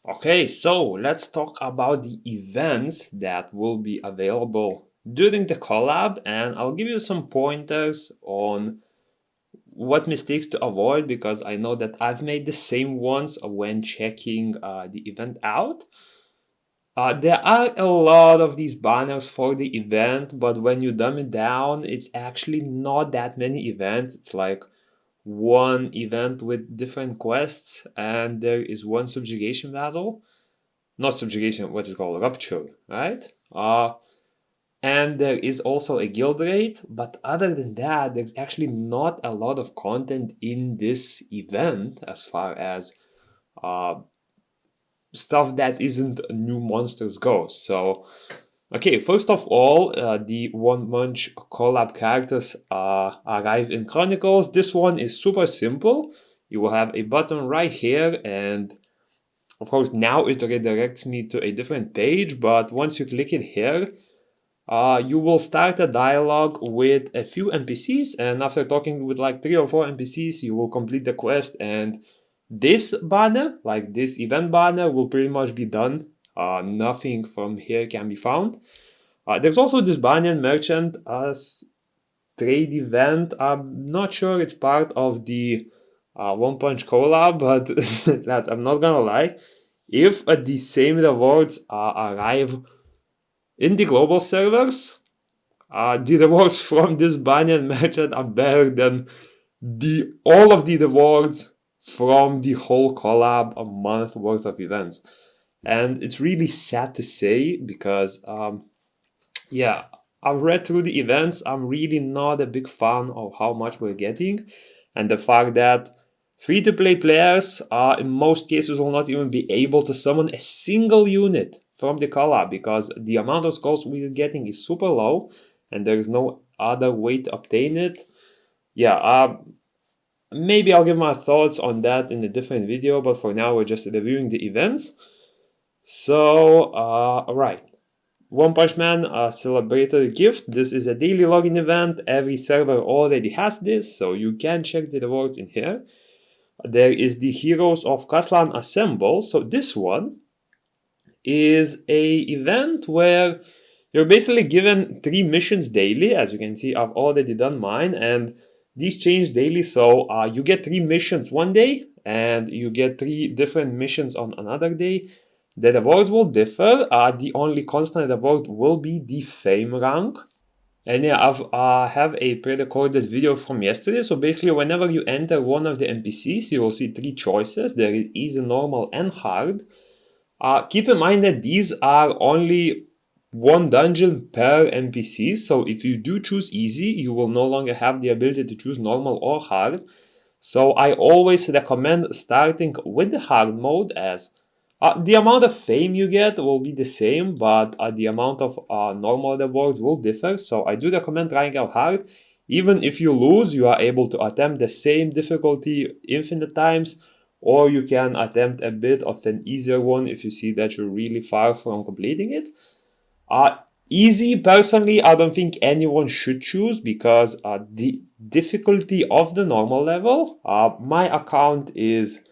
Okay, so let's talk about the events that will be available during the collab, and I'll give you some pointers on what mistakes to avoid because I know that I've made the same ones when checking the event out. There are a lot of these banners for the event, but when you dumb it down, it's actually not that many events. It's like one event with different quests, and there is one subjugation battle. Not subjugation, what is called rupture, right? And there is also a guild raid, but other than that, there's actually not a lot of content in this event as far as uh, stuff that isn't new monsters goes. So, okay, first of all, the One Munch collab characters arrive in Chronicles. This one is super simple. You will have a button right here, and of course now it redirects me to a different page, but once you click it here, you will start a dialogue with a few NPCs, and after talking with like 3 or 4 NPCs, you will complete the quest, and this banner, like this event banner, will pretty much be done. Nothing from here can be found. There's also this banner merchant as trade event. I'm not sure it's part of the One Punch collab, but lads, I'm not gonna lie. If the same rewards arrive in the global servers, the rewards from this Banyan merchant are better than all of the rewards from the whole collab a month worth of events. And it's really sad to say because, yeah, I've read through the events. I'm really not a big fan of how much we're getting, and the fact that free-to-play players in most cases will not even be able to summon a single unit from the collab because the amount of skulls we're getting is super low and there is no other way to obtain it. Yeah, maybe I'll give my thoughts on that in a different video, but for now we're just reviewing the events. So, alright. One Punch Man Celebratory Gift. This is a daily login event. Every server already has this, so you can check the rewards in here. There is the Heroes of Kaslan Assemble. So this one is a event where you're basically given 3 missions daily. As you can see, I've already done mine, and these change daily. So you get 3 missions one day, and you get 3 different missions on another day. The rewards will differ. The only constant reward will be the fame rank. And yeah, I have a pre-recorded video from yesterday. So basically, whenever you enter one of the NPCs, you will see 3 choices. There is easy, normal, and hard. Keep in mind that these are only one dungeon per NPC. So if you do choose easy, you will no longer have the ability to choose normal or hard. So I always recommend starting with the hard mode, as the amount of fame you get will be the same, but the amount of normal rewards will differ. So I do recommend trying out hard. Even if you lose, you are able to attempt the same difficulty infinite times, or you can attempt a bit of an easier one if you see that you're really far from completing it. Easy, personally, I don't think anyone should choose because the difficulty of the normal level, my account is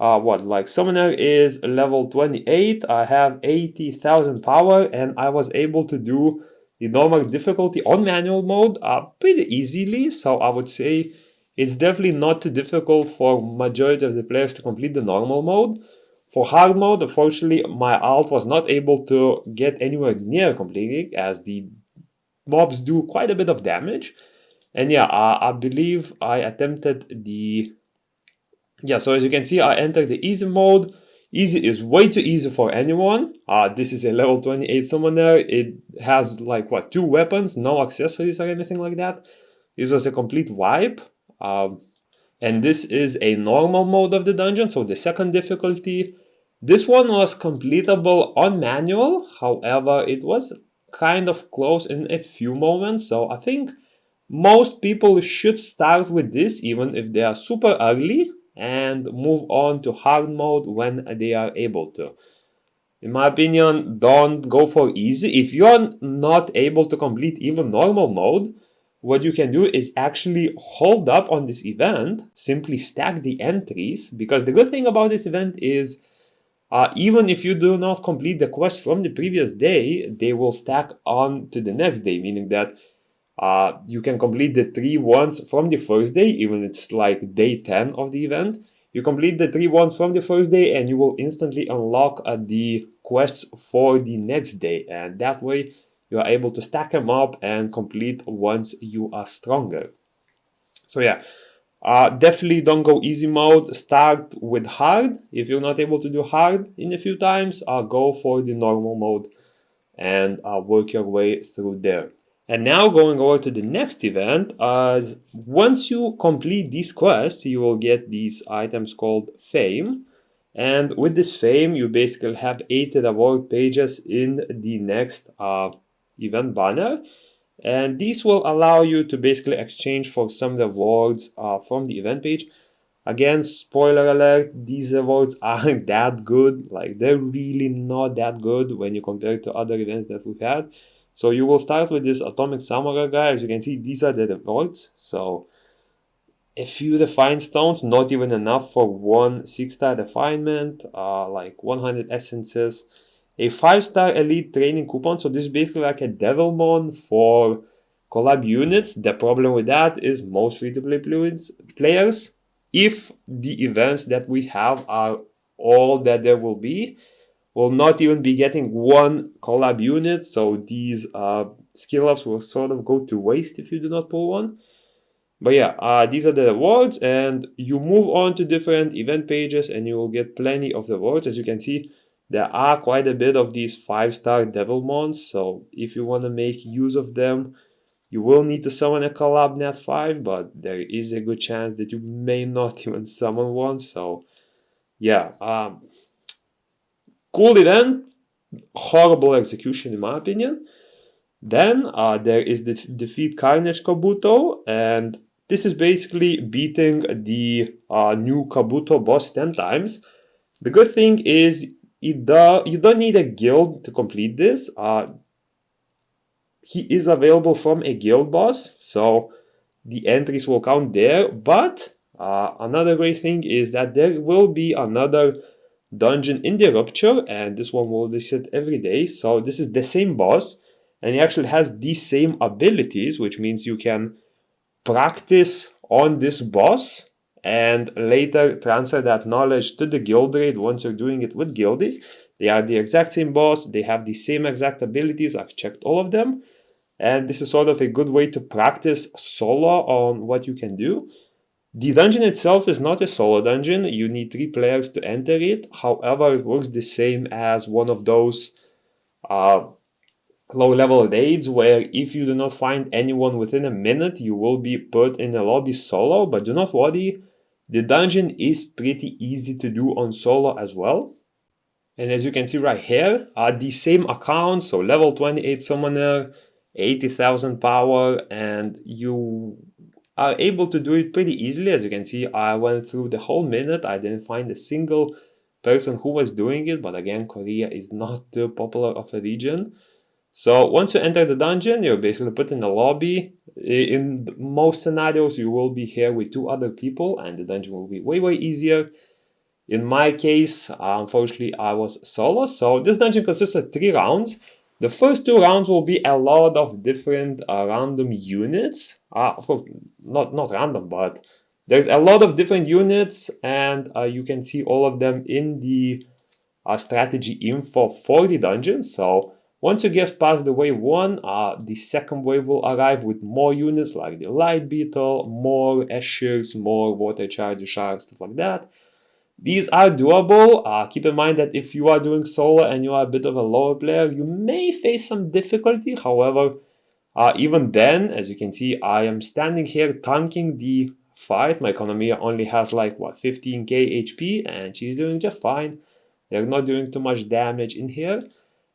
like summoner is level 28. I have 80,000 power, and I was able to do the normal difficulty on manual mode pretty easily. So I would say it's definitely not too difficult for majority of the players to complete the normal mode. For hard mode, unfortunately, my alt was not able to get anywhere near completing, as the mobs do quite a bit of damage. And yeah, I believe I attempted the... Yeah, so as you can see, I entered the easy mode. Easy is way too easy for anyone. This is a level 28 summoner. It has like, what, 2 weapons, no accessories or anything like that. This was a complete wipe. And this is a normal mode of the dungeon, so the second difficulty. This one was completable on manual, however, it was kind of close in a few moments, so I think most people should start with this even if they are super early and move on to hard mode when they are able to. In my opinion, don't go for easy. If you're not able to complete even normal mode, what you can do is actually hold up on this event, simply stack the entries, because the good thing about this event is Even if you do not complete the quest from the previous day, they will stack on to the next day, meaning that you can complete the 3 ones from the first day, even it's like day 10 of the event. You complete the 3 ones from the first day and you will instantly unlock the quests for the next day. And that way you are able to stack them up and complete once you are stronger. So yeah, definitely don't go easy mode. Start with hard. If you're not able to do hard in a few times, go for the normal mode and work your way through there. And now going over to the next event, as once you complete these quests, you will get these items called fame. And with this fame, you basically have 8 reward pages in the next event banner. And these will allow you to basically exchange for some rewards from the event page. Again, spoiler alert, these rewards aren't that good. Like, they're really not that good when you compare it to other events that we've had. So you will start with this Atomic Samurai guy. As you can see, these are the rewards. So a few refined stones, not even enough for one 6-star refinement, like 100 essences, a 5-star elite training coupon. So this is basically like a Devilmon for collab units. The problem with that is most free-to-play players, if the events that we have are all that there will be, will not even be getting one collab unit. So these skill ups will sort of go to waste if you do not pull one. But yeah, these are the rewards, and you move on to different event pages and you will get plenty of rewards. As you can see, there are quite a bit of these 5-star Devilmons, so if you want to make use of them, you will need to summon a collab Nat 5, but there is a good chance that you may not even summon one. So yeah, cool event, horrible execution in my opinion. Then there is the defeat Carnage Kabuto, and this is basically beating the new Kabuto boss 10 times. The good thing is you don't need a guild to complete this. He is available from a guild boss, so the entries will count there. But another great thing is that there will be another dungeon in the rupture, and this one will reset every day. So this is the same boss, and he actually has the same abilities, which means you can practice on this boss and later transfer that knowledge to the guild raid once you're doing it with guildies. They are the exact same boss, they have the same exact abilities, I've checked all of them, and this is sort of a good way to practice solo on what you can do. The dungeon itself is not a solo dungeon, you need 3 players to enter it. However, it works the same as one of those low-level raids where if you do not find anyone within a minute, you will be put in a lobby solo. But do not worry, the dungeon is pretty easy to do on solo as well. And as you can see right here, the same account, so level 28 summoner, 80,000 power, and you are able to do it pretty easily. As you can see, I went through the whole minute. I didn't find a single person who was doing it, but again, Korea is not too popular of a region. So once you enter the dungeon, you're basically put in the lobby. In most scenarios, you will be here with 2 other people, and the dungeon will be way easier. In my case, unfortunately, I was solo. So this dungeon consists of 3 rounds. The first 2 rounds will be a lot of different random units. Of course, not random, but there's a lot of different units, and you can see all of them in the strategy info for the dungeon. So once you get past the wave 1, the second wave will arrive with more units like the light beetle, more Eshers, more water charger sharks, stuff like that. These are doable. Keep in mind that if you are doing solo and you are a bit of a lower player, you may face some difficulty. However, even then, as you can see, I am standing here tanking the fight. My economy only has like, 15k HP, and she's doing just fine. They're not doing too much damage in here.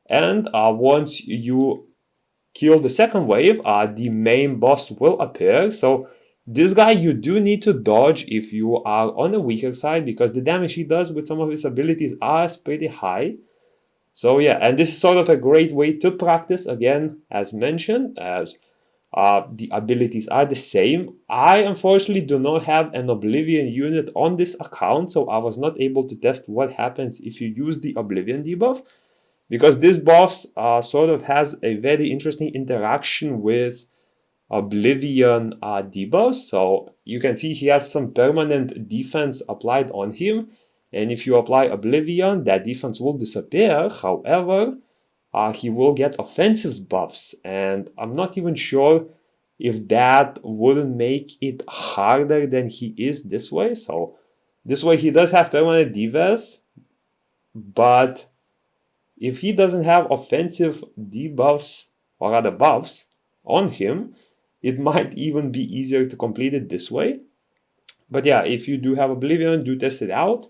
And once you kill the second wave, the main boss will appear. So this guy you do need to dodge if you are on the weaker side, because the damage he does with some of his abilities are pretty high. So yeah, and this is sort of a great way to practice, again, as mentioned, as the abilities are the same. I unfortunately do not have an Oblivion unit on this account, so I was not able to test what happens if you use the Oblivion debuff, because this buff sort of has a very interesting interaction with Oblivion debuffs. So you can see he has some permanent defense applied on him, and if you apply Oblivion, that defense will disappear. However, he will get offensive buffs, and I'm not even sure if that wouldn't make it harder than he is this way. So this way he does have permanent defense, but if he doesn't have offensive debuffs or other buffs on him, it might even be easier to complete it this way. But yeah, if you do have Oblivion, do test it out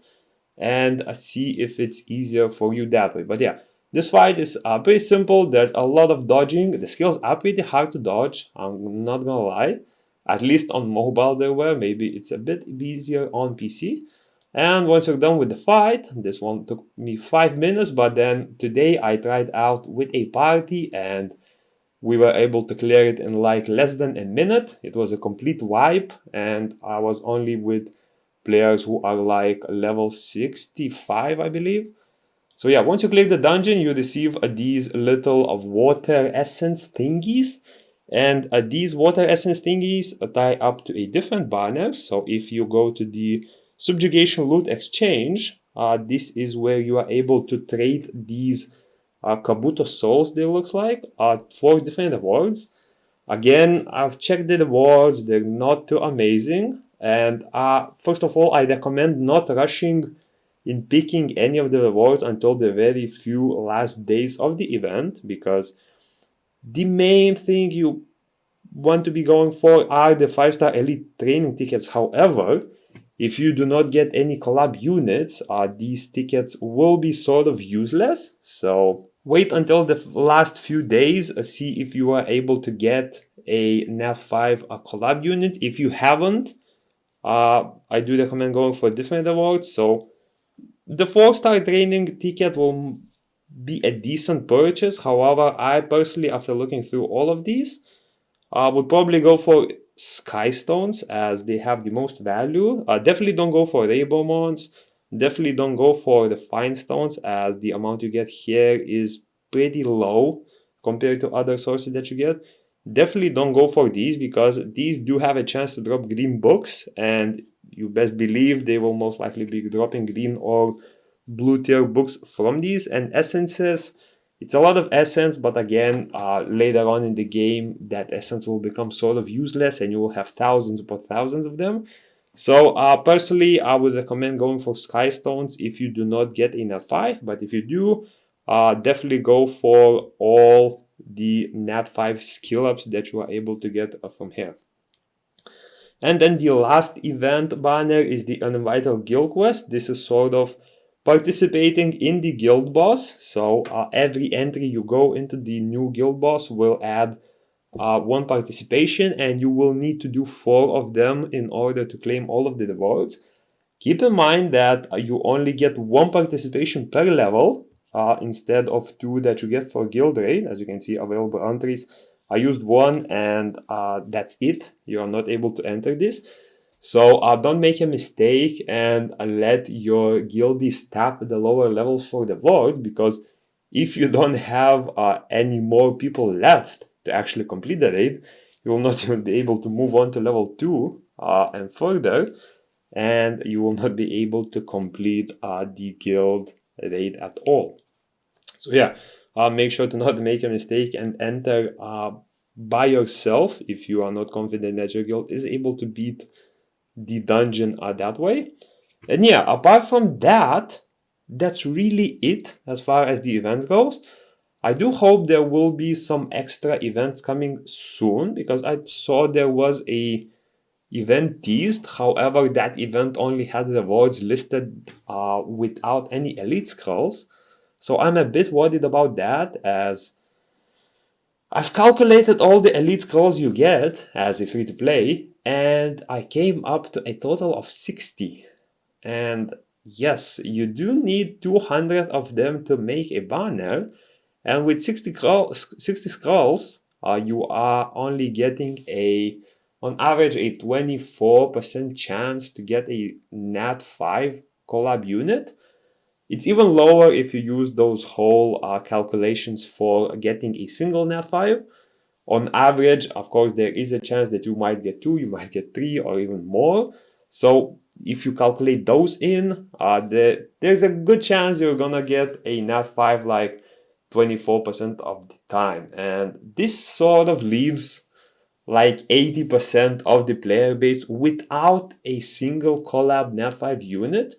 and see if it's easier for you that way. But yeah, this fight is pretty simple. There's a lot of dodging. The skills are pretty hard to dodge, I'm not gonna lie. At least on mobile they were. Maybe it's a bit easier on PC. And once you're done with the fight, this one took me 5 minutes, but then today I tried out with a party and we were able to clear it in like less than a minute. It was a complete wipe, and I was only with players who are like level 65, I believe. So yeah, once you clear the dungeon, you receive these little of water essence thingies. And these water essence thingies tie up to a different banner. So if you go to the Subjugation Loot Exchange, this is where you are able to trade these Kabuto Souls, they looks like, 4 different awards. Again, I've checked the rewards, they're not too amazing. And first of all, I recommend not rushing in picking any of the rewards until the very few last days of the event, because the main thing you want to be going for are the 5-star elite training tickets. However, if you do not get any collab units, these tickets will be sort of useless. So wait until the last few days, see if you are able to get a Nat 5 collab unit. If you haven't, I do recommend going for different awards. So the 4-star training ticket will be a decent purchase. However, I personally, after looking through all of these, would probably go for Sky Stones as they have the most value. Definitely don't go for Rainbow Mons. Definitely don't go for the Fine Stones as the amount you get here is pretty low compared to other sources that you get. Definitely don't go for these because these do have a chance to drop green books, and you best believe they will most likely be dropping green or blue tier books from these. And essences, it's a lot of essence, but again, later on in the game, that essence will become sort of useless and you will have thousands upon thousands of them. So personally, I would recommend going for Sky Stones if you do not get a Nat 5, but if you do, definitely go for all the Nat 5 skill ups that you are able to get from here. And then the last event banner is the Uninvited Guild Quest. This is sort of participating in the guild boss. So every entry you go into the new guild boss will add 1 participation, and you will need to do 4 of them in order to claim all of the rewards. Keep in mind that you only get 1 participation per level instead of 2 that you get for guild raid. As you can see, available entries, I used 1 and that's it. You are not able to enter this. So don't make a mistake and let your guildies tap the lower levels for the rewards, because if you don't have any more people left to actually complete the raid, you will not even be able to move on to level 2 and further, and you will not be able to complete the guild raid at all. So yeah, make sure to not make a mistake and enter by yourself if you are not confident that your guild is able to beat the dungeon that way. And yeah, apart from that, that's really it as far as the events goes. I do hope there will be some extra events coming soon, because I saw there was a event teased. However, that event only had rewards listed without any elite scrolls. So I'm a bit worried about that, as I've calculated all the elite scrolls you get as a free-to-play, and I came up to a total of 60. And yes, you do need 200 of them to make a banner, and with 60 scrolls, you are only getting on average a 24% chance to get a nat 5 collab unit. It's even lower if you use those whole calculations for getting a single nat 5. On average, of course, there is a chance that you might get 2, you might get 3, or even more. So if you calculate those in, there's a good chance you're gonna get a nat 5 like 24% of the time. And this sort of leaves like 80% of the player base without a single collab nat 5 unit.